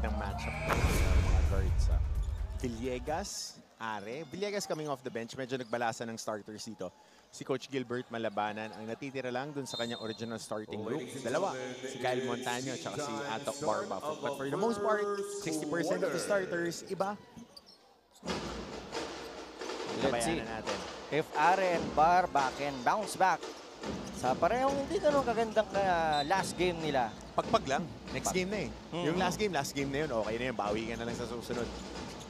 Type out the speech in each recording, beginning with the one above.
magandang matchup ng mga guards. Villegas, Are. Villegas coming off the bench. Medyo nagbalasan ng starters dito. Si Coach Gilbert Malabanan. Ang natitira lang dun sa kanyang original starting group. Dalawa. Si Kyle Montaño at si Atok Barba. But for the most part, 60% of the starters, iba. Let's see natin. if Are and Barba can bounce back sa parehong hindi ganun kagandang last game nila. Pagpag lang. Next game na eh. Yung last game na yun. Okay na yun. Bawi ka na lang sa susunod.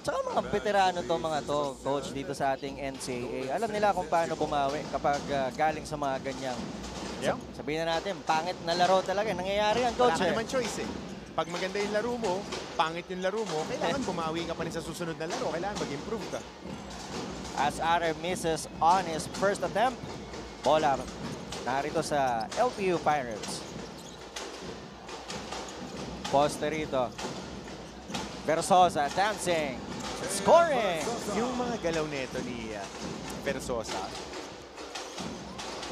Tsaka mga veterano to mga to, coach, dito sa ating NCAA. Alam nila kung paano bumawi kapag galing sa mga ganyang. Yeah. Sabihin na natin, pangit na laro talaga. Nangyayari yan, coach. Wala ka naman choice eh. Pag maganda yung laro mo, pangit yung laro mo, kailangan bumawi ka pa rin sa susunod na laro. Kailangan mag-improve ka. As Are misses on his first attempt, bola narito sa LPU Pirates. Poste rito. Versosa dancing, scoring! Yung mga galaw nito ni Versosa,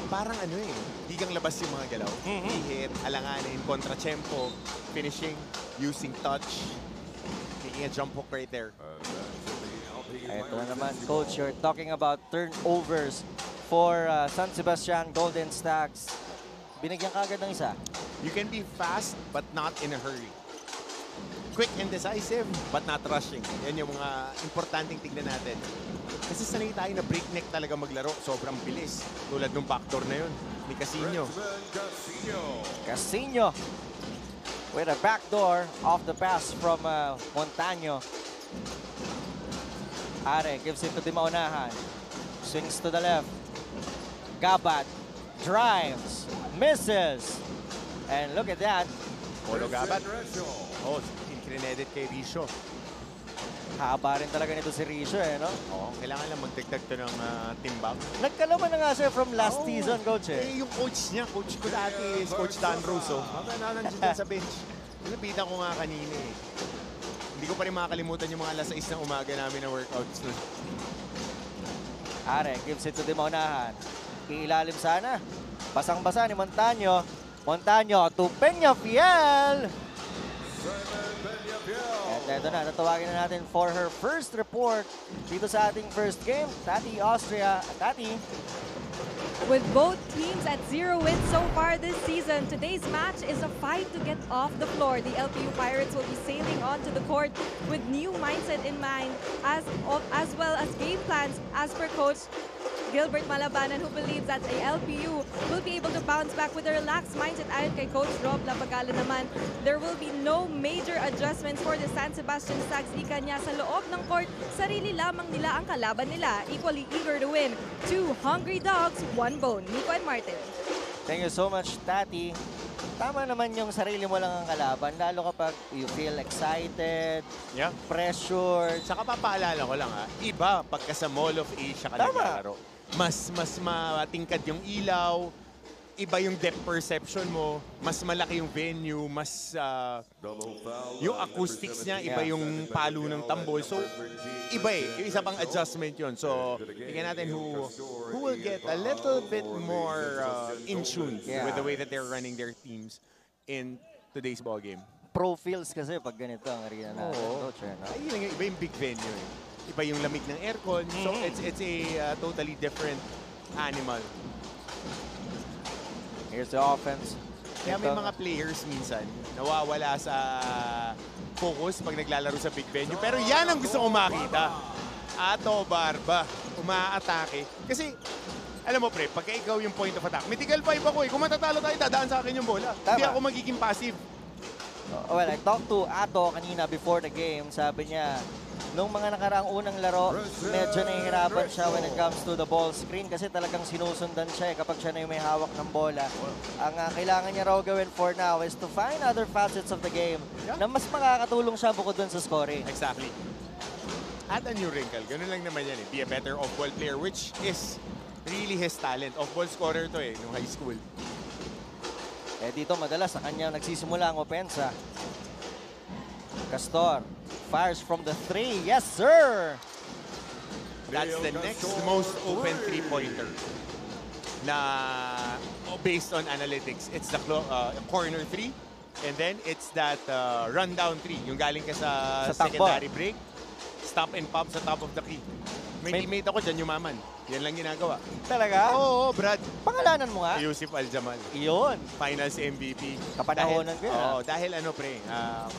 parang ano eh, di kang labas yung mga galaw. Hit, alanganin, kontra-tempo, finishing, using touch, making a jump hook right there. Ito na naman, coach, you're talking about turnovers for San Sebastian Golden Stacks. Binigyan ka agad ng isa. You can be fast but not in a hurry. Quick and decisive but not rushing. Yan yung mga importanteng tignan natin. Kasi sanay tayo na breakneck talaga maglaro. Sobrang bilis. Tulad ng backdoor na yun ni Casino. Casino with a backdoor off the pass from Montaño. Are gives it to Di Maunahan. Swings to the left. Gabat drives, misses. And look at that. Polo Gabat. Oh, in-credit kay Risho. Haba rin talaga nito si Risho eh, no? Oo, kailangan lang magdagdag to ng timbang. Nagkalaman na nga siya from last season, coach eh. Eh, yung coach niya, coach ko dati is Coach Dan Russo. Nandiyan dyan sa bench. Napitan ko nga kanina eh. Hindi ko pa rin makakalimutan yung mga alas 6 ng umaga namin na workouts nun. Are gives it to Di Maunahan. Iilalim sana. Basang-basa ni Montaño. Montaño to Peñafiel. At ito na, natawagin na natin for her first report dito sa ating first game. Tati Austria. Tati. With both teams at 0 wins so far this season, today's match is a fight to get off the floor. The LPU Pirates will be sailing onto the court with new mindset in mind, as well as game plans as per Coach Gilbert Malabanan, who believes that the LPU will be able to bounce back with a relaxed mindset. Ayon kay Coach Rob Lapagala naman, there will be no major adjustments for the San Sebastian Stags. Ika niya, sa loob ng court, sarili lamang nila ang kalaban nila. Equally eager to win. 2 hungry dogs, 1 bone. Nico and Martin. Thank you so much, Tati. Tama naman yung sarili mo lang ang kalaban, lalo kapag you feel excited, pressured. Saka papaalala ko lang iba pagka sa Mall of Asia ka naglalaro. Mas matingkad yung ilaw, iba yung depth perception mo, mas malaki yung venue, mas yung acoustics niya, iba yung palo ng tambol. So, iba eh. Yung isa pang adjustment yun. So, tingnan natin who will get a little bit more in tune with the way that they're running their teams in today's ball game. Pro feels kasi pag ganito ang arena natin. Ayun, iba yung big venue eh. Iba yung lamig ng aircon. So, it's a totally different animal. Here's the offense. Kaya may mga players minsan nawawala sa focus pag naglalaro sa big venue. Pero yan ang gusto kong makita. Ato Barba, umaatake. Kasi, alam mo pre, pagka ikaw yung point of attack, mythical 5 ako eh. Kung matatalo tayo, dadaan sa akin yung bola. Hindi ako magiging passive. Well, I talked to Ato kanina before the game. Sabi niya, nung mga nakaraang unang laro, medyo nahihirapan siya when it comes to the ball screen kasi talagang sinusundan siya kapag siya na yung may hawak ng bola. Ang kailangan niya raw gawin for now is to find other facets of the game na mas makakatulong siya bukod dun sa scoring. Exactly. Add a new wrinkle. Ganun lang naman yan eh. Be a better off-ball player, which is really his talent. Off-ball scorer to eh, nung high school. Eh dito madalas sa kanya nagsisimula ang opensa. Castor fires from the 3. Yes, sir! That's the next most open three-pointer na based on analytics. It's the corner 3 And then, it's that rundown 3. Yung galing ka sa Sa takbo. secondary break. Stop and pop sa top of the key. May teammate ako dyan, yumaman. Yan lang ginagawa. Talaga? Oo, Brad. Pangalanan mo nga? Yusuf Aljamal. Iyon. Finals MVP. Kapanahonan ko yun, Oo, dahil ano pre,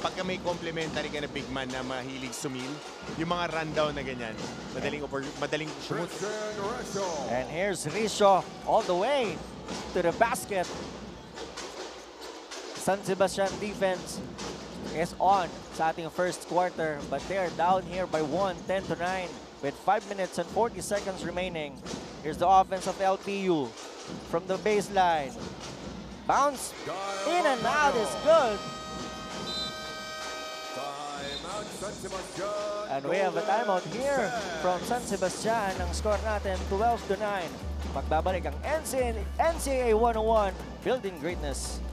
pagka may complimentary ka na big man na mahilig sumil, yung mga rundown na ganyan, madaling shoot. And here's Risho all the way to the basket. San Sebastian defense is on sa ating first quarter, but they're down here by 1, 10-9 with 5 minutes and 40 seconds remaining. Here's the offense of LPU from the baseline. Bounce in and out is good. And we have a timeout here from San Sebastian. Ang score natin 12-9. Magbabalik ang NCAA 101, Building Greatness.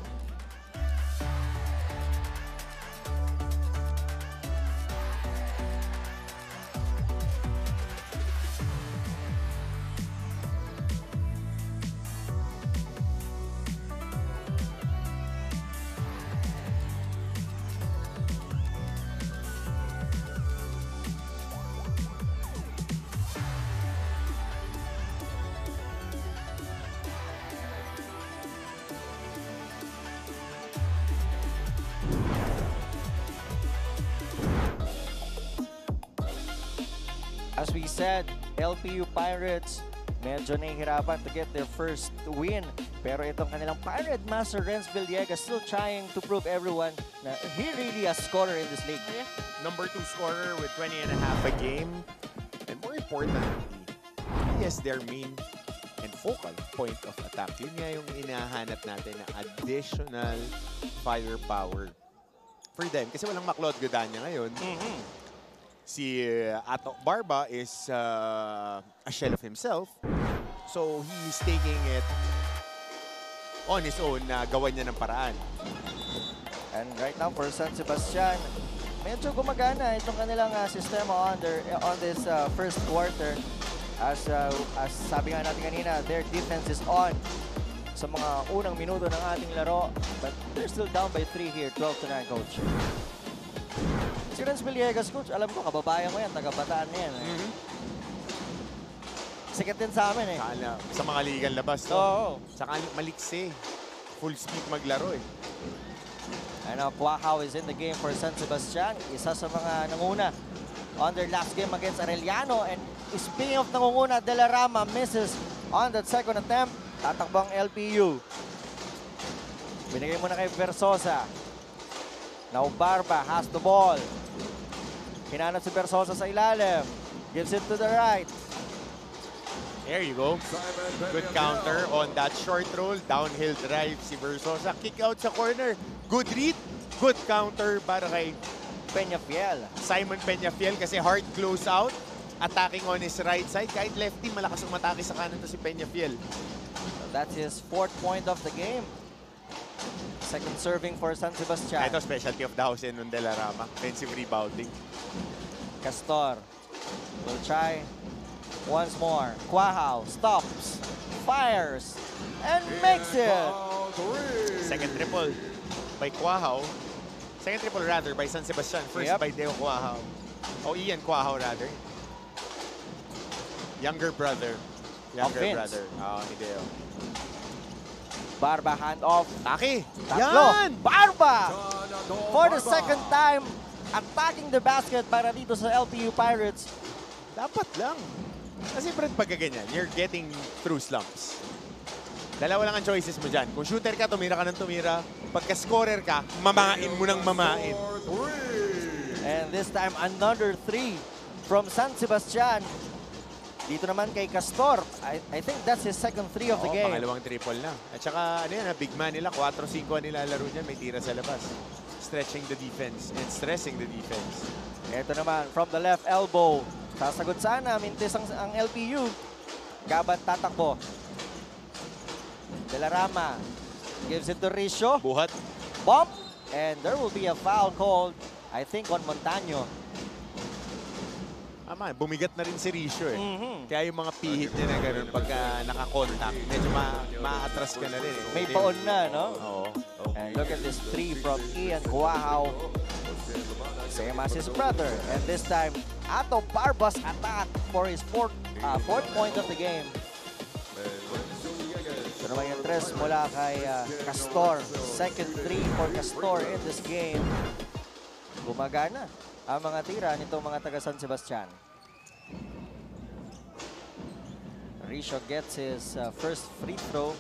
As we said, LPU Pirates medyo nahihirapan to get their first win. Pero itong kanilang Pirate Master Renz Villegas still trying to prove everyone na he really a scorer in this league. Number 2 scorer with 20 and a half a game. And more importantly, he is their main and focal point of attack. Yun nga yung inahanap natin na additional firepower for them. Kasi walang Maclod Godanya ngayon. Si Ato Barba is a shell of himself. So he's taking it on his own na gawan niya ng paraan. And right now for San Sebastian, medyo gumagana itong kanilang sistema on this first quarter. As sabi nga natin kanina, their defense is on sa mga unang minuto ng ating laro. But they're still down by 3 here, 12-9, coach. Si Renz Villegas, coach, alam ko, kababayan ko yan, taga-Bataan na yan. Sikat din sa amin eh. Sa mga ligang labas, no? Oo. Saka maliksi. Full speed maglaro eh. And Quahao is in the game for San Sebastian. Isa sa mga nanguna on their last game against Arellano. And speaking of nangunguna, De La Rama misses on that second attempt. Tatakbang LPU. Binigay mo na kay Versosa. Now Barba has the ball. Hinanap si Versosa sa ilalim. Gives it to the right. There you go. Good counter on that short roll. Downhill drive si Versosa. Kick out sa corner. Good read. Good counter para kay Peñafiel. Simon Peñafiel kasi hard close out. Attacking on his right side. Kahit lefty, malakas ang matake sa kanan to si Peñafiel. That's his 4th point of the game. Second serving for San Sebastian. Ito specialty of the house in De La Rama. Offensive rebounding. Castor will try once more. Quahao stops, fires, and makes it. Second triple by Quahao. Second triple rather by San Sebastian. First by Deo Quahao. Oh, Ian Quahao rather. Younger brother. Brother. Ni Deo. Barba handoff. Taki! Tatlo. Yan! Barba! For the second time, attacking the basket para dito sa LPU Pirates. Dapat lang. Kasi Brad, pagka ganyan, you're getting through slumps. Dalawa lang ang choices mo dyan. Kung shooter ka, tumira ka ng tumira. Pagka scorer ka, mamain mo ng mamain. And this time, another 3 from San Sebastian. Dito naman kay Castor. I think that's his second 3 of the game. Pangalawang triple na. At saka, ano yan, big man nila, 4-5 nilalaro niyan, may tira sa labas. Stretching the defense and stressing the defense. Ito naman, from the left elbow. Sasagot sana, mintis ang LPU. Gabat tatakbo. De La Rama gives it to Risho. Buhat. Bump. And there will be a foul called, I think, on Montaño. Bumigat na rin si Risho eh. Kaya yung mga pihit niya na gano'n pagka nakakontact, medyo ma-atras ka na rin eh. May paon na, no? Oo. And look at this three from Ian Kuahao. Same as his brother. And this time, Ato Barbas attack for his fourth point of the game. Ito naman yung tres mula kay Castor. Second three for Castor in this game. Gumagana ang mga tira nitong mga taga San Sebastian. Risho gets his first free throw.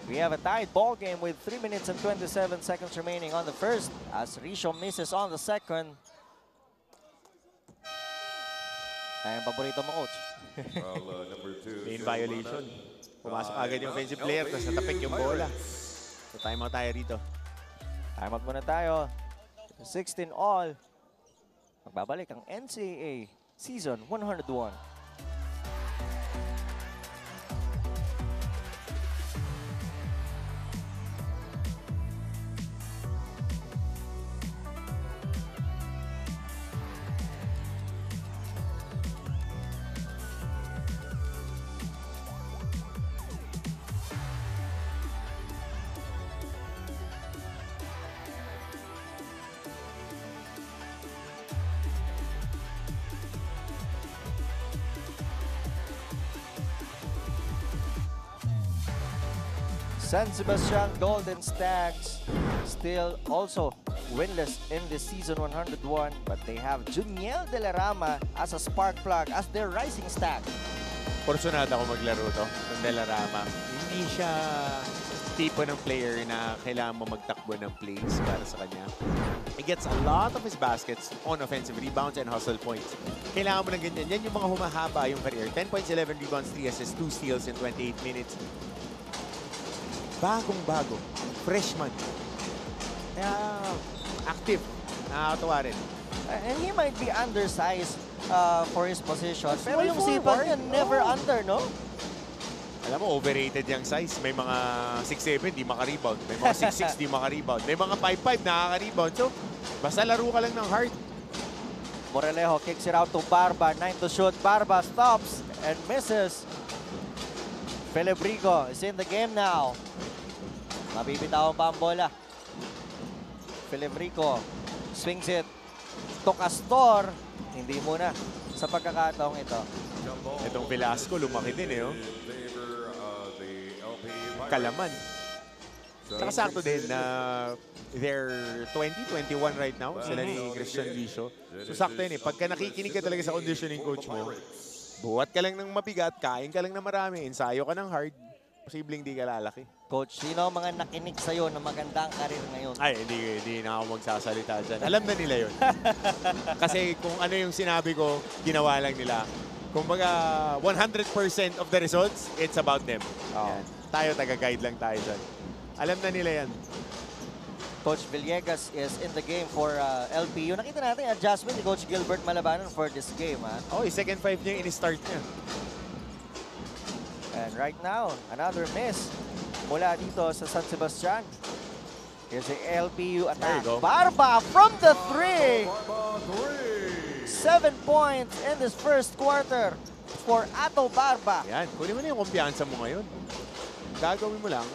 We have a tied ball game with 3 minutes and 27 seconds remaining on the first as Risho misses on the second. Ay, ang paborito mo, coach. Main violation. Pumasok agad yung offensive player, tapos natapik yung bola. So timeout tayo rito. Timeout muna tayo. 16 all. Magbabalik ang NCAA Season 101. San Sebastian Golden Stags still also winless in this season 101, but they have Juniel De La Rama as a spark plug as their rising stag. Porsyonado ako maglaro to, ng De La Rama. Hindi siya tipo ng player na kailangan mo magtakbo ng plays para sa kanya. He gets a lot of his baskets on offensive rebounds and hustle points. Kailangan mo ng ganyan. Yan yung mga humahaba yung career. 10 points, 11 rebounds, 3 assists, 2 steals in 28 minutes. Bagong-bago. Freshman. Kaya active. Nakakatawa rin. And he might be undersized for his position. Pero yung sipag niya, never under, no? Alam mo, overrated yung size. May mga 6'7", di maka-rebound. May mga 6'6", di maka-rebound. May mga 5'5", nakaka-rebound. So, basta laro ka lang ng hard. Morelejo kicks it out to Barba. 9 to shoot. Barba stops and misses. Felebrico is in the game now. Mabibitawan pa ang bola. Felebrico swings it to Castor. Hindi muna sa pagkakataong ito. Itong Velasco, lumaki din eh. Oh. Kalaman. Saka sakto din na they're 20, 21 right now. Sila ni Christian Risho. So sakto yun eh. Pagka nakikinig ka talaga sa conditioning coach mo, buhat ka lang ng mabigat, kain ka lang ng marami, ensayo ka ng hard, posibleng di ka lalaki. Coach, sino ang mga nakinig sa'yo na magandang karir ngayon? Ay, hindi na ako magsasalita dyan. Alam na nila yun. Kasi kung ano yung sinabi ko, ginawa lang nila. Kung baga, 100% of the results, it's about them. Yan. Tayo, taga-guide lang tayo dyan. Alam na nila yan. Coach Villegas is in the game for LPU. Nakita natin yung adjustment ni Coach Gilbert Malabanan for this game. Oh, yung second five niya, in-start niya. And right now, another miss mula dito sa San Sebastian. Here's the LPU attack. Barba from the three. 7 points in this first quarter for Ato Barba. Yan, kunin mo na yung kumpiyansa mo ngayon. Gagawin mo lang.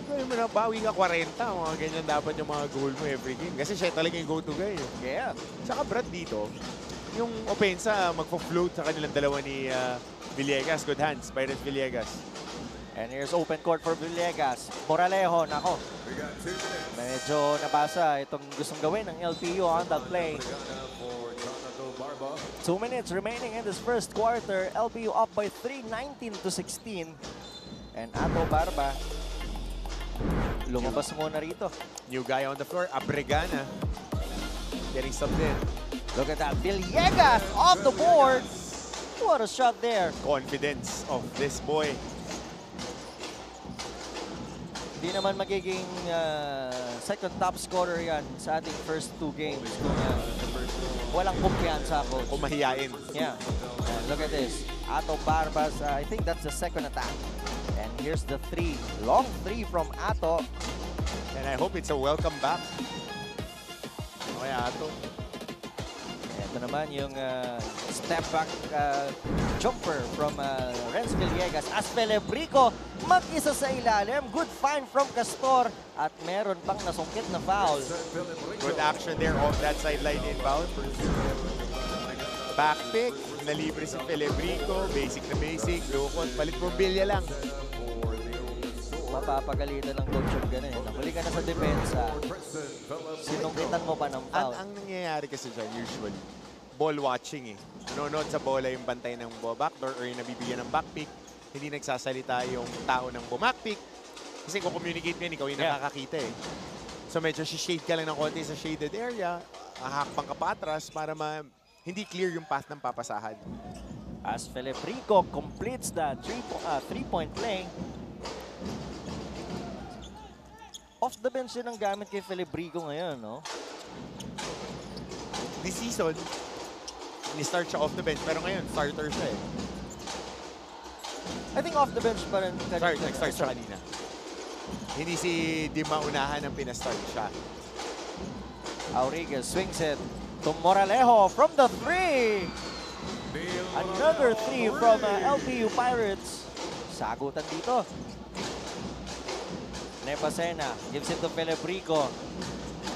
Gawin mo na, bawi ka 40. Mga ganyan dapat yung mga goal mo every game. Kasi siya talaga yung go-to guy. Yeah. Saka Brad dito, yung opensa magpo-float sa kanilang dalawa ni Villegas. Good hands, Byron Villegas. And here's open court for Villegas. Moralejo, nako. Medyo nabasa itong gustong gawin ng LPU on that play. 2 minutes remaining in this first quarter. LPU up by 3, 19-16. And Ato Barba, lumabas muna rito. New guy on the floor, Abregana. Getting subbed in. Look at that. Villegas off the board. What a shot there. Confidence of this boy. Hindi naman magiging second top scorer yan sa ating first 2 games kung walang kumpiyansa, coach. Kung mahiyain. Yeah. And look at this. Ato Barbas, I think that's the second attack. And here's the 3. Long 3 from Ato. And I hope it's a welcome back. Okay, Ato. Ito naman yung step back jumper from Renz Villegas as Felebrico mag-isa sa ilalim. Good find from Castor at meron pang nasungkit na foul. Good action there off that sideline inbound. Backpick, nalibre si Felebrico. Basic na basic. Lukot, palit Mobilia lang. Mapapagalitan ng coach yung gano'n. Nakuli ka na sa depensa. Sinungkitan mo pa ng foul. Ang nangyayari kasi dyan, usually, ball watching eh. Nanonood sa bola yung bantay ng backdoor or yung nabibigyan ng backpick. Hindi nagsasalita yung tao ng bumakpick. Kasi kung communicate mo yan, ikaw yung nakakakita eh. So medyo shade ka lang ng konti sa shaded area, ahakbang ka pa atras para hindi clear yung path ng papasahan. As Felebrico completes the three-point play. Off the bench din ang gamit kay Felebrico ngayon, no? This season, ni-start siya off the bench, pero ngayon, starter siya eh. I think off the bench pa rin. Nag-start siya kanina. Hindi si Dima unahan ang pinastart siya. Auriga swings it to Moralejo from the three. Another three from LPU Pirates. Sagutan dito. Nepasena gives it to Felebrico.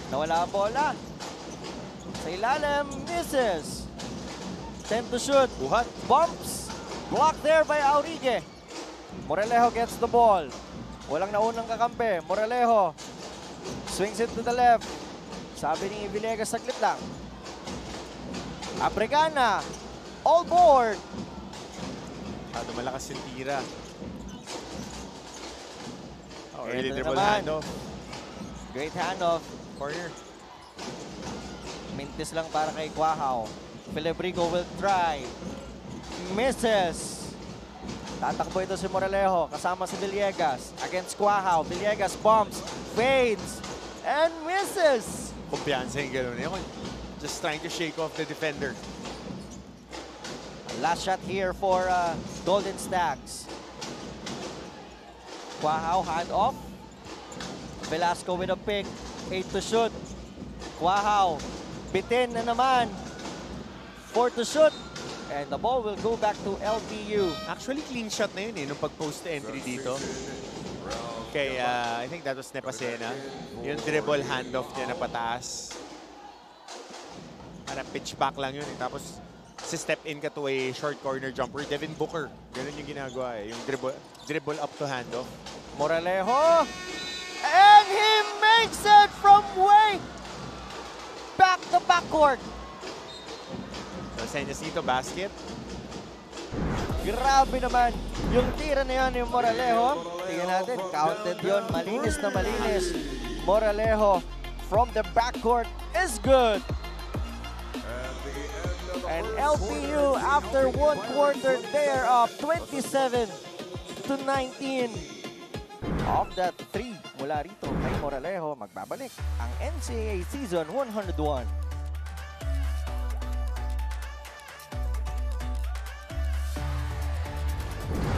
Nawala ang bola. Sa ilalim, misses. 10 to shoot. Buhat. Bumps. Blocked there by Auriga. Moralejo gets the ball. Walang naunang kakampi. Moralejo swings it to the left. Sabi ni Villegas, saglit lang. Abregana. All board. Malakas yung tira. Early Ito dribble naman. handoff. Great handoff. Corner. Mintis lang para kay Quahao. Felebrico will try. Misses. Tatakbo ito si Moralejo kasama si Villegas against Quahao. Villegas bumps, fades, and misses. Kumpiyansa yung gano'n yun. Just trying to shake off the defender. Last shot here for Golden Stacks. Quahao hand off. Velasco with a pick. 8 to shoot. Quahao. Bitin na naman. 4 to shoot. And the ball will go back to LPU. Actually, clean shot na yun eh, nung pag-post entry dito. Okay, I think that was Nepasena. Yung dribble handoff niya na pataas. Parang pitch back lang yun eh. Tapos, si-step in ka to a short corner jumper. Devin Booker. Ganun yung ginagawa eh. Yung dribble up to handoff. Moralejo. And he makes it from way back to backcourt. So, senyas dito, basket. Grabe naman. Yung tira na yun yung Moralejo. Tingnan natin, counted yun. Malinis na malinis. Moralejo from the backcourt is good. And LPU, after one quarter, they are up 27 to 19. Off that three mula rito kay Moralejo, magbabalik ang NCAA Season 101.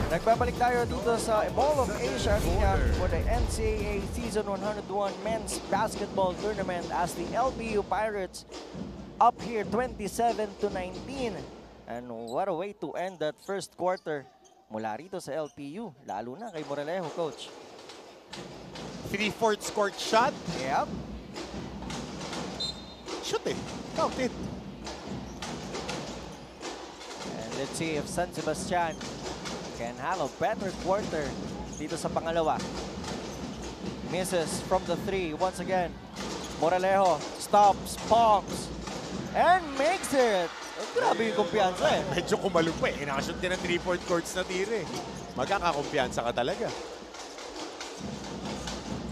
Nagbabalik tayo dito sa Mall of Asia Arena for the NCAA Season 101 Men's Basketball Tournament as the LPU Pirates up here 27 to 19. And what a way to end that first quarter mula rito sa LPU, lalo na kay Moralejo, Coach. 3/4 court shot. Yep. Shoot eh. Count it. And let's see if San Sebastian can have a better quarter dito sa pangalawa. Misses from the three once again. Moralejo stops, pumps, and makes it. Oh, grabe yung kumpiyansa eh. Medyo kumalo pa eh. Nakashoot din ng 3/4 courts na tira eh. Magkakakumpiyansa ka talaga.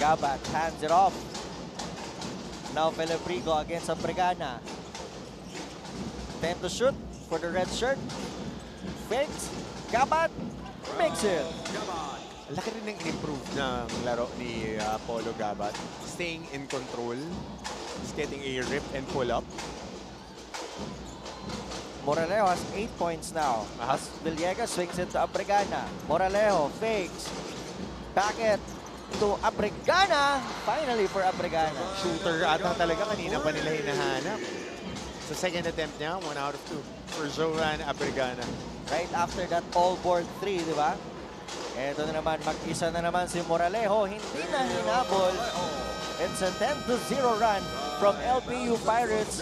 Gabat hands it off. Now Felebrico against Abregana. 10 to shoot for the red shirt. Fakes. Gabat makes it. Laki rin ng in-improve ng laro ni Polo Gabat. Staying in control. He's getting a rip and pull up. Moralejo has 8 points now. As Villegas swings it to Abregana. Moralejo fakes. Back it to Abregana. Finally for Abregana. Shooter ata talaga. Kanina pa nila hinahanap. Sa second attempt niya, 1 out of 2 for Jovan Abregana. right after that all-board 3, di ba? Ito na naman, mag-isa na naman si Moralejo. Hindi na hinabol. It's a 10-0 run from LPU Pirates.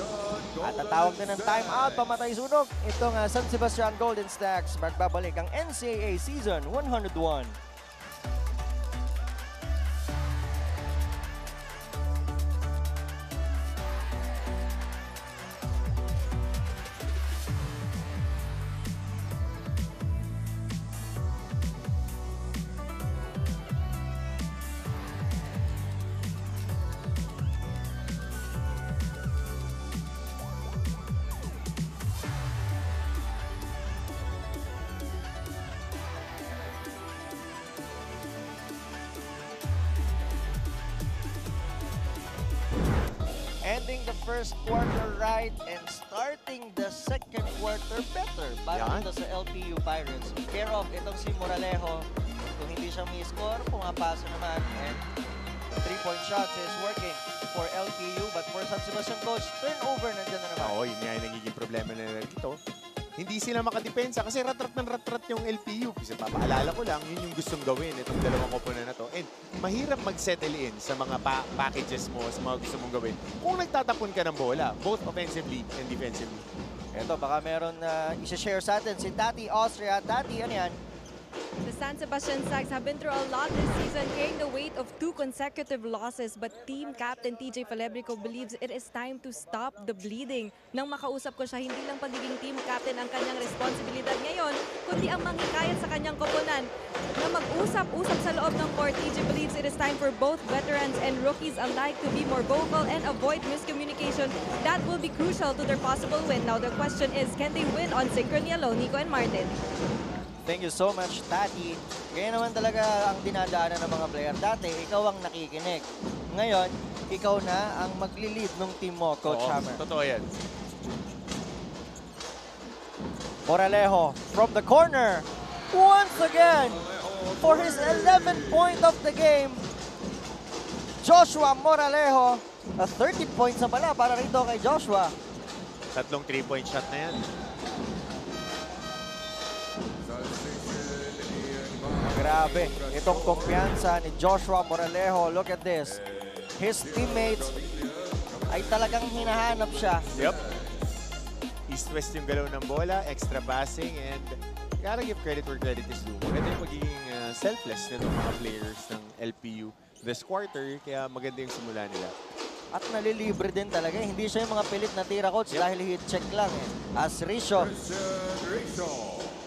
At tatawag na ng timeout, pamatay sunog. Ito nga, San Sebastian Golden Stacks. Magbabalik ang NCAA Season 101. Ending the first quarter right and starting the second quarter better para dito sa LPU Pirates. Care of itong si Moralejo. Kung hindi siya may score, pumapasa naman. And the 3-point shots is working for LPU. But for San Sebastian coach, turnover nandiyan na naman. Oo, yun nga yung nagiging problema na dito. Hindi sila makadepensa kasi ratrat ng ratrat yung LPU. Kasi papaalala ko lang, yun yung gustong gawin itong dalawang koponan na to. And mahirap mag-settle in sa mga packages mo, sa mga gusto mong gawin. Kung nagtatapon ka ng bola, both offensively and defensively. Ito, baka meron na isa-share sa atin si Tati Austria. Tati, ano yan? The San Sebastian Sags have been through a lot this season, carrying the weight of 2 consecutive losses. But team captain TJ Falebrico believes it is time to stop the bleeding. Nang makausap ko siya, hindi lang pagiging team captain ang kanyang responsibilidad ngayon, kundi ang manghikayat sa kanyang koponan. Na mag-usap-usap sa loob ng court, TJ believes it is time for both veterans and rookies alike to be more vocal and avoid miscommunication. That will be crucial to their possible win. Now the question is, can they win on synchrony alone, Nico and Martin? Thank you so much, Tati. Kaya naman talaga ang dinadaanan ng mga player. Dati, ikaw ang nakikinig. Ngayon, ikaw na ang magli-lead ng team mo, Coach Hammer. Totoo yan. Moralejo from the corner. Once again, for his 11th point of the game, Joshua Moralejo. 30 points na pala para rito kay Joshua. Tatlong 3-point shot na yan. Grabe, itong kumpiyansa ni Joshua Moralejo. Look at this. His teammates ay talagang hinahanap siya. Yep. East-west yung galaw ng bola, extra passing, and gotta give credit where credit is due. Maganda yung magiging selfless nitong mga players ng LPU this quarter, kaya maganda yung simula nila. At nalilibre din talaga. Hindi siya yung mga pilit na tira, Coach, dahil hit check lang. As Richo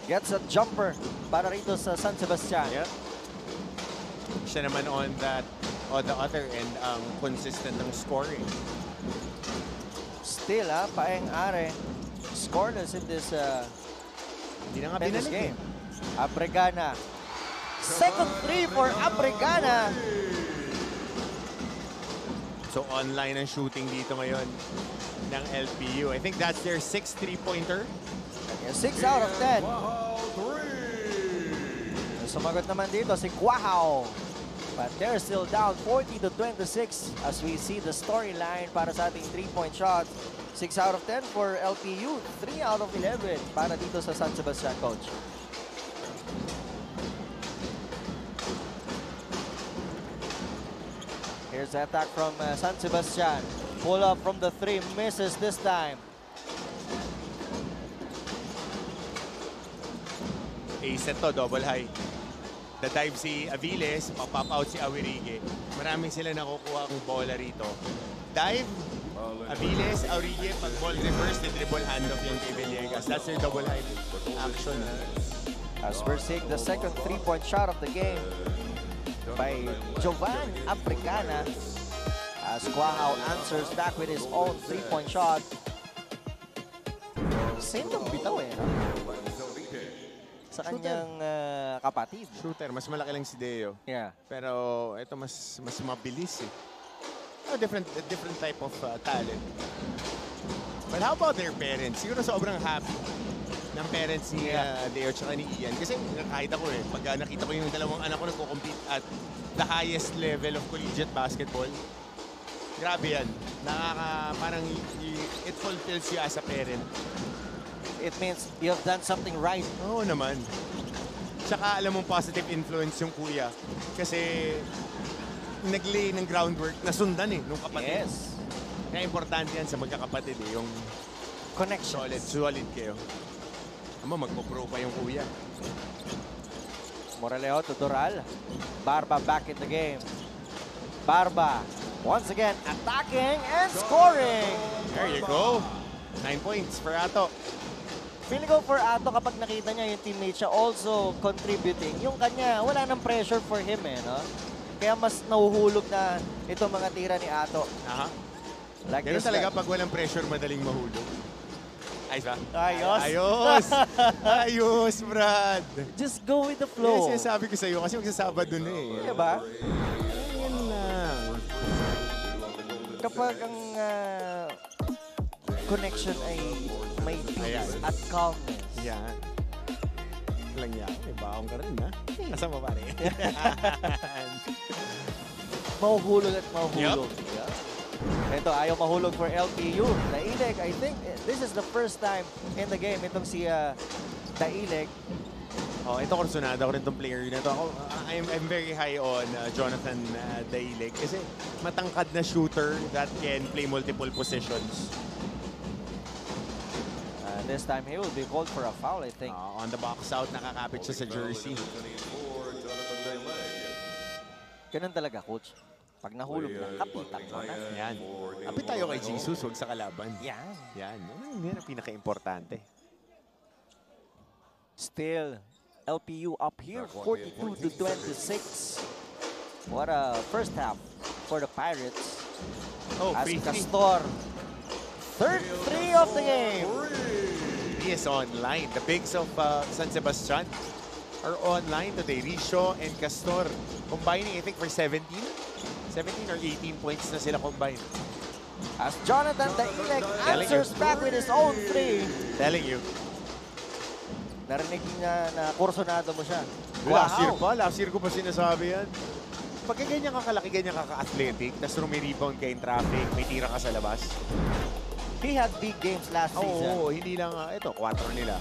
gets a jumper para rito sa San Sebastian. Yep. Siya naman on the other end ang consistent ng scoring. Still, Paeng-Are scoreless in this Hindi na nga tennis binalik game. Abregana. Second three for Abregana. So online ang shooting dito ngayon ng LPU. I think that's their 6th three-pointer. 6 out of 10. Sumagot naman dito si Guahao. But they're still down 40-26 as we see the storyline para sa ating 3-point shots. 6 out of 10 for LPU. 3 out of 11 para dito sa San Sebastian, Coach. Here's the attack from San Sebastian. Pull up from the 3. Misses this time. Ace to, double high. The dive si Aviles, pop out si Awirige. Marami sila nakukuha ang bola rito. Dive, Aviles, Awirige, pag ball reverse, the dribble handoff yung kay Villegas. That's their double high action. As we're seeing the second 3-point shot of the game by Jovan Abregana. As Guahao answers back with his own 3-point shot. Same ng bitaw sa kanyang kapatid. Shooter, mas malaki lang si Deo. Yeah. Pero ito mas mabilis eh. Different type of talent. But how about their parents? Siguro sobrang happy ng parents ni Deo at ni Ian. Kasi kahit ako pag nakita ko yung dalawang anak ko nagko-compete at the highest level of collegiate basketball, grabe yan. Parang it fulfills you as a parent. it means you have done something right. Oo naman. Tsaka alam mong positive influence yung kuya. Kasi nag-lay ng groundwork na sundan nung kapatid. Yes. Kaya importante yan sa magkakapatid yung Connection. solid kayo. Ama, magpo-pro pa yung kuya. Moreleo to Doral. Barba back in the game. Barba, once again, attacking and scoring. There you go. 9 points for Ato. Feeling ko for Ato kapag nakita niya yung teammate siya also contributing. Yung kanya, wala nang pressure for him no? Kaya mas nahuhulog na itong mga tira ni Ato. Aha. Like Ganun this talaga guy. pag walang pressure, madaling mahulog. Ayos ba? Ayos. Ayos! Ayos, Brad! Just go with the flow. Yes, sabi ko sa'yo kasi magsasabado na Diba? Yan lang. Kapag ang connection ay may peace Ayan. at calmness. Yan. Lang yan. May baong ka rin, ha? Kasama pa rin. Mahuhulog at mahuhulog. Yeah. Ito, ayaw mahulog for LPU. Daileg, I think this is the first time in the game itong si Daileg. Oh, ito kursunada ko rin itong player na ito. I'm very high on Jonathan Daileg kasi matangkad na shooter that can play multiple positions. This time he will be called for a foul, I think. On the box out, nakakapit siya sa jersey. Ganun talaga, coach. Pag nahulog na, kapitan mo na. Yan. Kapit tayo kay Jesus, huwag sa kalaban. Yan. Yan. Yan ang pinaka-importante. Still, LPU up here, 42-26. What a first half for the Pirates. Oh, As free throw. Castor, third three of the game. He is online. The bigs of San Sebastian are online today. Richo and Castor combining, I think, for 17 or 18 points na sila combined. As Jonathan Daileg answers back with his own three. Telling you. Narinig niya na kursonado mo siya. Last year ko pa sinasabi yan. Pagka ganyan ka kalaki, ganyan ka ka-athletic, tapos rumi-rebound ka in traffic, may tira ka sa labas. He had big games last season. Oo, hindi lang, ito, 4 nila.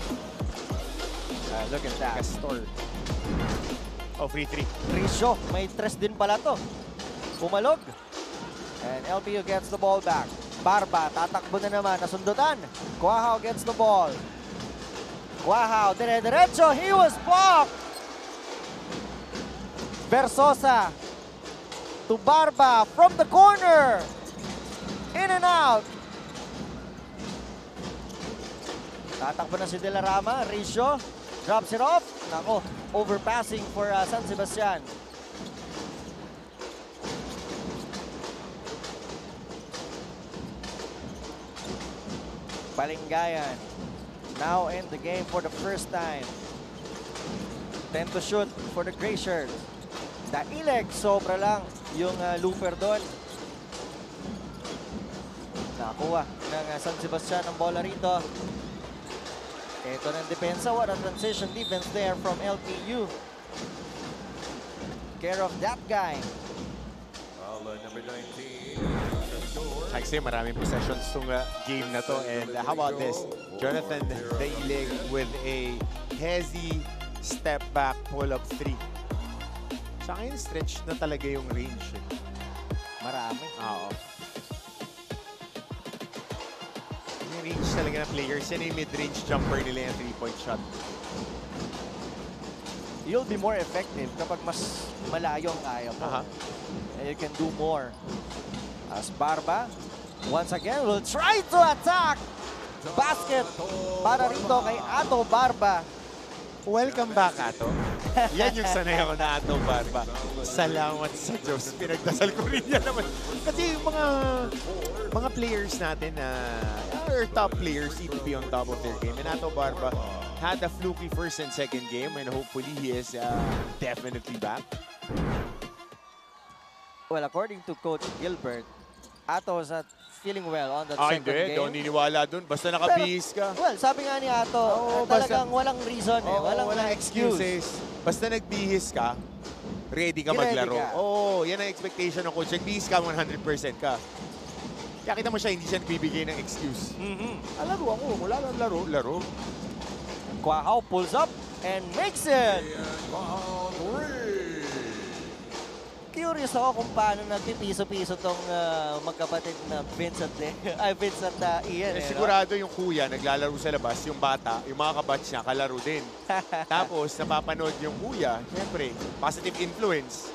Look at that. Castor. Oh, free 3. Richo, may tres din pala to. Pumalog. And LPU gets the ball back. Barba, tatakbo na naman, nasundutan. Quahao gets the ball. Quahao, dire-diretso, he was blocked. Versosa to Barba from the corner. In and out. Tatakbo na si De La Rama. Richo drops it off. Nako, overpassing for San Sebastian. Palingayan now in the game for the first time. 10 to shoot for the gray shirt. Daileg, sobra lang yung looper doon. Nakakuha ng San Sebastian ang bola rito. Ito ng depensa. What a transition defense there from LPU. Care of that guy. Number 19. Actually, maraming possessions tong game na to. And how about this? Jonathan Daileg with a heavy step back pull-up 3. Sa akin, stretch na talaga yung range. Marami. Oo. Yung range talaga ng players. Yan yung mid-range jumper nila yung 3-point shot. You'll be more effective kapag mas malayo ang kaya mo. And you can do more. As Barba, once again, will try to attack. Basket para rito kay Ato Barba. Welcome back, Ato. Yan yung sanay ako na Ato Barba. Salamat sa Diyos. Pinagdasal ko rin yan naman. Kasi yung mga players natin na our top players need to be on top of their game. And Ato Barba had a fluky first and second game and hopefully he is definitely back. Well, according to Coach Gilbert, Ato was not feeling well on that Ah, second hindi. game. Don't niniwala dun. Basta nakabihis ka. Well, sabi nga ni Ato, talagang walang reason walang excuse. Basta nagbihis ka, ready ka Ready maglaro. ka. Oo, yan ang expectation ng coach. Nagbihis ka, 100% ka. Kaya kita mo siya, hindi siya nagbibigay ng excuse. Laro ako, wala lang laro. Quahao pulls up and makes it! Curious ako kung paano nagpipiso-piso tong magkapatid na Vince at Ian. Sigurado yung kuya, naglalaro sa labas, yung bata, yung mga kabatch niya, kalaro din. Tapos, napapanood yung kuya, syempre, positive influence.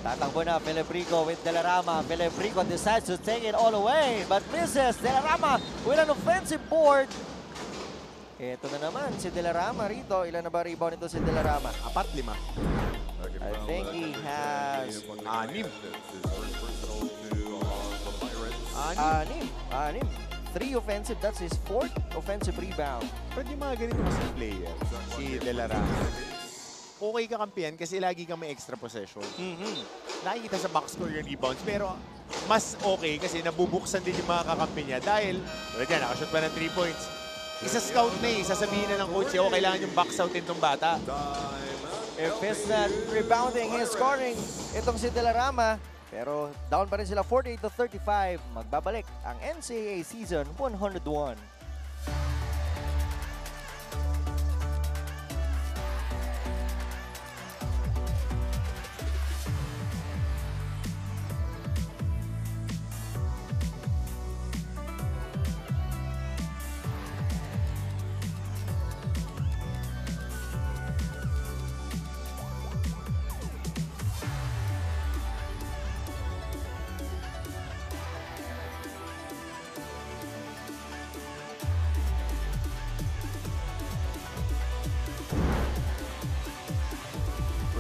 Tatakbo na Felebrico with Delarama. Felebrico decides to take it all away, but misses. Delarama with an offensive board. Ito na naman si Delarama rito. Ilan na ba rebound ito si Delarama? 4-5. I think he has 6. 3 offensive. That's his 4th offensive rebound. Pero yung mga ganito kasi player, si Delarama, okay kakampihan kasi lagi kang may extra possession. Nakikita sa box score yung rebounds, pero mas okay kasi nabubuksan din yung mga kakampi niya dahil, wala dyan, nakashoot pa ng 3 points. Isa-scout na eh, sasabihin na ng coach, kailangan yung box out itong bata. If it's not rebounding, he's scoring itong si Delarama. Pero down pa rin sila 48-35. Magbabalik ang NCAA Season 101.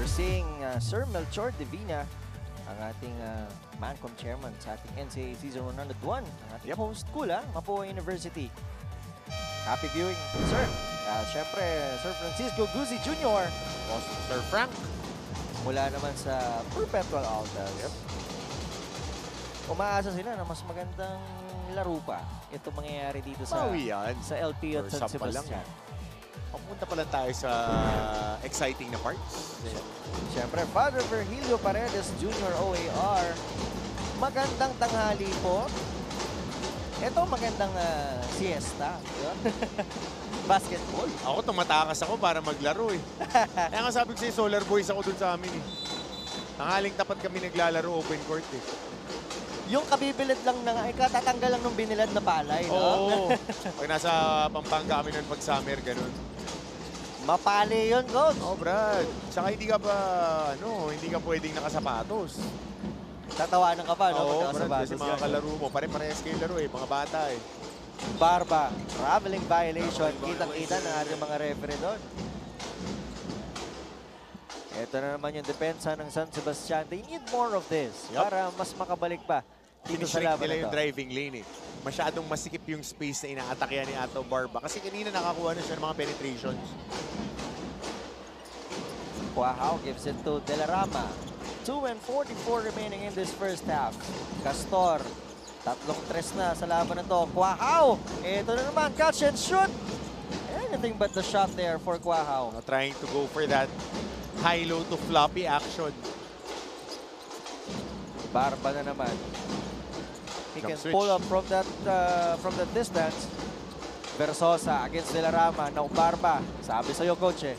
We're seeing Sir Melchor Divina, ang ating Mancom chairman sa ating NCAA Season 101, ang ating host Kula, Mapua University. Happy viewing, sir. Siyempre, Sir Francisco Guzzi Jr. Sir Frank. Mula naman sa Perpetual Altas. Umaasa sila na mas magandang laro pa. Ito mangyayari dito sa LPU at San First half pa lang. Sebastian. Papunta pa lang tayo sa exciting na parts. Siyempre, Father Virgilio Paredes Jr. OAR. Magandang tanghali po. Ito magandang siesta. Basketball. Ako tumatakas ako para maglaro eh. Kaya nga sabi ko sa'yo, Solar Boys ako dun sa amin eh. Tanghaling tapat kami naglalaro open court eh. Yung kabibilad lang na katatanggal lang ng binilad na palay, no? Oo. Pag nasa Pampanga kami nun pag summer, ganun. Mapali yun, coach. Oh, Brad. Saka hindi ka pwedeng nakasapatos. Tatawanan ka pa, no? Oo, Pagka Brad, sapatos kasi mga yan. kalaro mo, pare-parehas kayo laro eh, mga bata eh. Barba, traveling violation. Kitang-kita ng ating mga referee doon. Ito na naman yung depensa ng San Sebastian. They need more of this para mas makabalik pa dito sa Pinishrink laban nila na yung ito. driving lane eh. Masyadong masikip yung space na inaatake ni Ato Barba. Kasi kanina nakakuha na siya ng mga penetrations. Quahao gives it to Delarama. 2:44 remaining in this first half. Castor, 3 na sa laban na to. Quahao, ito na naman, catch and shoot. Anything but the shot there for Quahao. Trying to go for that high-low to floppy action. Barba na naman. He Jump can switch. pull up from that distance. Versosa against Delarama. Now Barba. Sabi sa'yo, coach eh.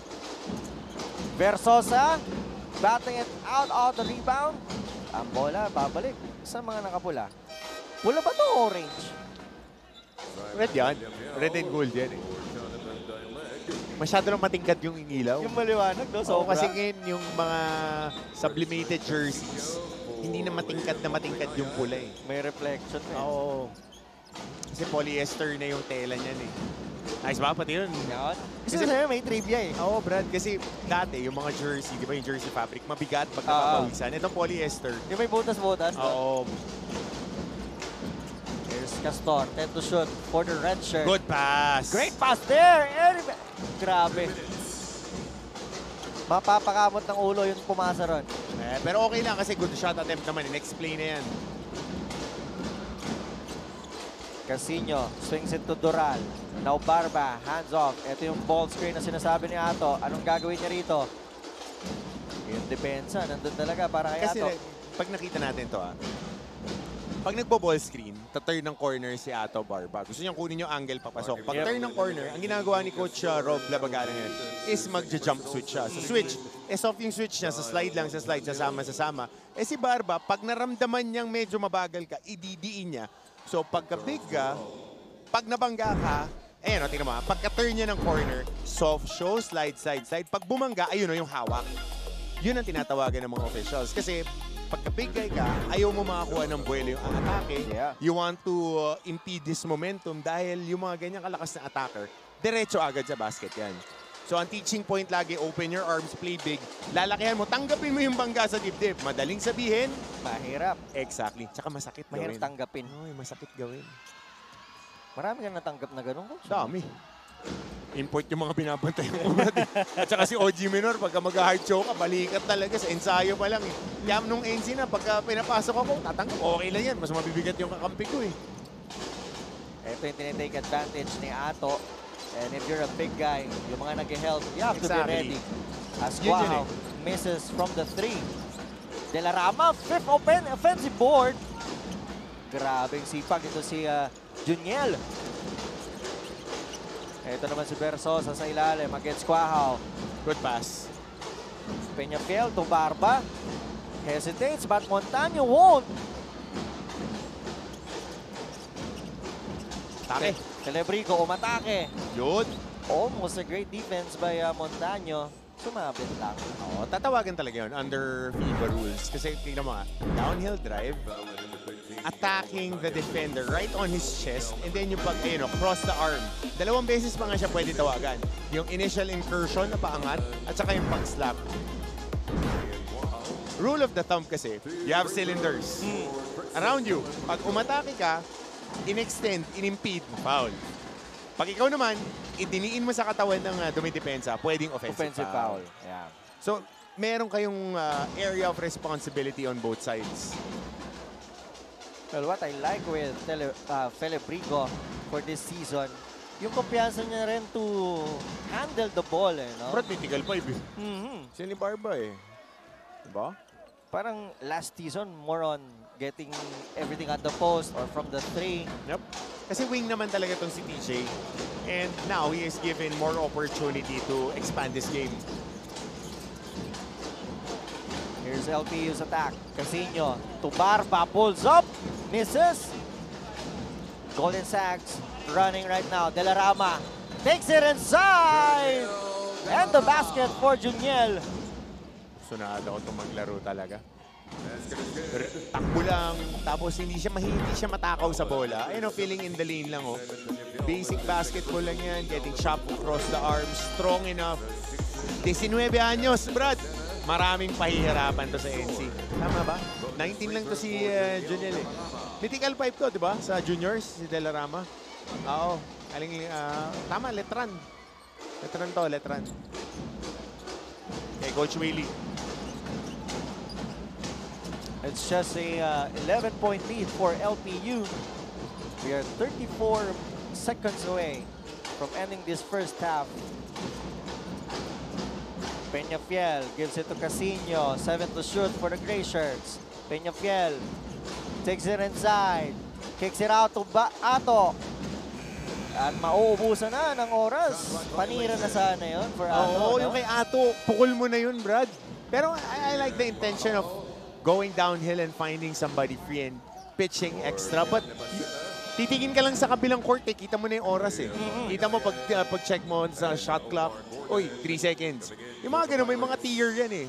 Versosa. Batting it out the rebound. Ang bola, babalik sa mga nakapula. Pula ba to orange? Red yan. Red and gold yan eh. Masyado lang matingkad yung ilaw. Yung maliwanag, no? Oo, Sobra. kasi ngayon yung mga sublimated jerseys, hindi na matingkad yung pula eh. May reflection eh. Oo. Kasi polyester na yung tela niyan eh. Nice ba? Pati yun. Yan. Kasi Kasi- sa'yo may trivia eh. Oo, Brad. Kasi dati, yung mga jersey, di ba yung jersey fabric, mabigat pag Oo. napapawisan. Itong polyester. Yung may butas-butas. no? Oo. Here's Castor. 10 to shoot for the red shirt. Good pass. Great pass there. Grabe. Mapapakamot ng ulo yung pumasa ron. Pero okay lang kasi good shot attempt naman. Next play na yan. Casino swings it to Doral. Now Barba, hands off. Ito yung ball screen na sinasabi ni Ato. Anong gagawin niya rito? Yung depensa, nandun talaga para kay Kasi Ato. pag nakita natin to pag nagbo-ball screen, ta-turn ng corner si Ato Barba. Gusto niyang kunin yung angle papasok. Pag turn ng corner, ang ginagawa ni Coach Rob Labagana ngayon is mag-jump switch siya. Sa switch, soft yung switch niya, sa slide lang, sa slide, sasama. Si Barba, pag naramdaman niyang medyo mabagal ka, ididiin niya. So pagka-big ka, pag nabangga ka, ayun, tingnan mo, pagka-turn niya ng corner, soft show, slide. Pag bumangga, ayun yung hawak. Yun ang tinatawagan ng mga officials. Kasi pagka-big guy ka, ayaw mo makakuha ng buwelo yung atake. Yeah. You want to impede this momentum dahil yung mga ganyang kalakas na attacker, diretso agad sa basket yan. So ang teaching point lagi, open your arms, play big. Lalakihan mo, tanggapin mo yung bangga sa dibdib. Madaling sabihin. Mahirap. Exactly. Tsaka masakit Mahirap gawin. tanggapin. Oy, masakit gawin. Marami kang natanggap na ganun, Coach. Dami. Import yung mga binabantay mo. At saka si OG Minor, pagka mag-hard show ka, balikat talaga sa ensayo pa lang. Kaya nung NC na, pagka pinapasok ako, tatanggap, okay lang yan. Mas mabibigat yung kakampi ko eh. Ito yung tinitake advantage ni Ato. And if you're a big guy, yung mga nag-help, you have to be ready. As Quahao misses from the 3. De La Rama, fifth offensive board. Grabing sipag ito si Juniel. Ito naman si Versosa sa ilalim against Quahao. Good pass. Peñafiel to Barba. Hesitates, but Montaño won't. Take. Celebrico umatake. Yun. Almost a great defense by Montaño. Sumabit lang. Oo, tatawagan talaga yun under FIBA rules. Kasi tingnan mo nga, downhill drive, attacking the defender right on his chest, and then yung pag, cross the arm. Dalawang beses pa nga siya pwede tawagan. Yung initial incursion na paangat, at saka yung pag-slap. Rule of the thumb kasi, you have cylinders around you. Pag umatake ka, in-extend, in-impede, foul. Pag ikaw naman, idiniin mo sa katawan ng dumidepensa, pwedeng offensive foul. Yeah. So, meron kayong area of responsibility on both sides. Well, what I like with Celebrico for this season, yung kumpiyansa niya rin to handle the ball, no? Brad, mythical 5 eh. Siya ni Barba eh. Diba? Parang last season, more on getting everything at the post or from the 3. Yep. Kasi wing naman talaga tong si TJ. And now, he is given more opportunity to expand this game. Here's LPU's attack. Casino to Barba, pulls up, misses. Golden Sachs running right now. De La Rama takes it inside. And the basket for Juniel. Sunada ko itong maglaro talaga. Takbo lang, tapos hindi siya matakaw sa bola. Ayun, feeling in the lane lang, oh. Basic basketball lang yan, getting shot across the arms, strong enough. 19 anyos, Brad. Maraming pahihirapan to sa NC. Tama ba? 19 lang to si Juniel eh. Mythical 5 to, di ba? Sa juniors, si De La Rama. Oo. Tama, Letran. Letran. Okay, Coach Willie. It's just a 11-point lead for LPU. We are 34 seconds away from ending this first half. Peñafiel gives it to Casino. 7 to shoot for the Gray Shirts. Peñafiel takes it inside. Kicks it out to Ato. At mauubusan na ng oras. Panira na sana yun for Ato. Oo, yung kay Ato, pukul mo na yun, Brad. Pero I like the intention of going downhill and finding somebody free and pitching extra. But titingin ka lang sa kabilang court eh. Kita mo na yung oras eh. Kita mo pag check mo sa shot clock. Uy, 3 seconds. Yung mga ganun, may mga tier yan eh.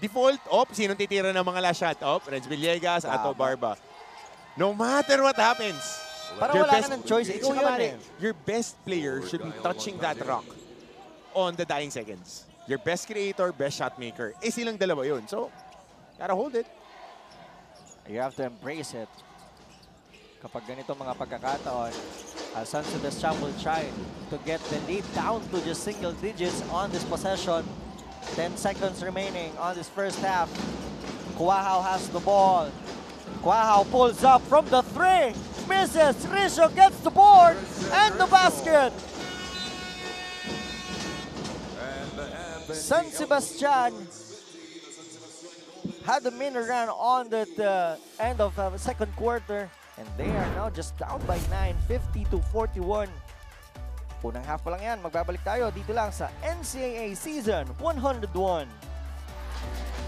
Default, sinong titira ng mga last shot? Renz Villegas, Ato Barba. No matter what happens. Parang wala ka ng choice. Ikaw yun eh. Your best player should be touching that rock on the dying seconds. Your best creator, best shot maker. Silang dalawa yun. So, gotta hold it. You have to embrace it. Kapag ganito mga pagkakataon, San Sebastian will try to get the lead down to just single digits on this possession. 10 seconds remaining on this first half. Quahao has the ball. Quahao pulls up from the 3. Misses. Risho gets the board and the basket. San Sebastian had a mini run on the end of second quarter. And they are now just down by 9, 50-41. Unang half pa lang yan. Magbabalik tayo dito lang sa NCAA Season 101.